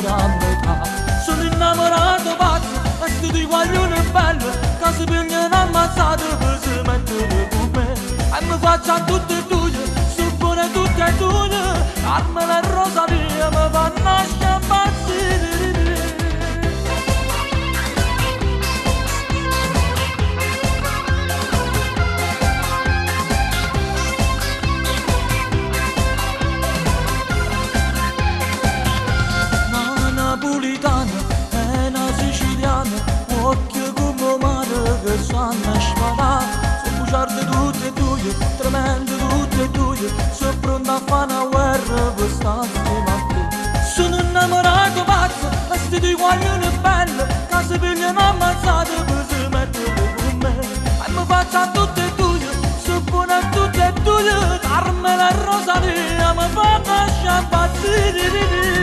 cuore a metà. Sono innamorato pazzo, e sto di guaglione bello, che si pigliano ammazzato per si mettere con me. E mi faccio a tutte e due, sul cuore tutte e due, Carmela e Rosalia mi fanno a sciampazzire. Napolitana e una siciliana, occhio come mare che sanno sparare. Sono bugiarde tutte e due, tremende tutte e due, sono pronta a fare una guerra per starti a te. Sono innamorato pazzo, e sti due guaglioni belli, che si pigliano ammazzate per si mettere con me. E mi faccio a tutte e due, sono buona a tutte e due, Carmela e Rosalia mi fanno sciampazzire.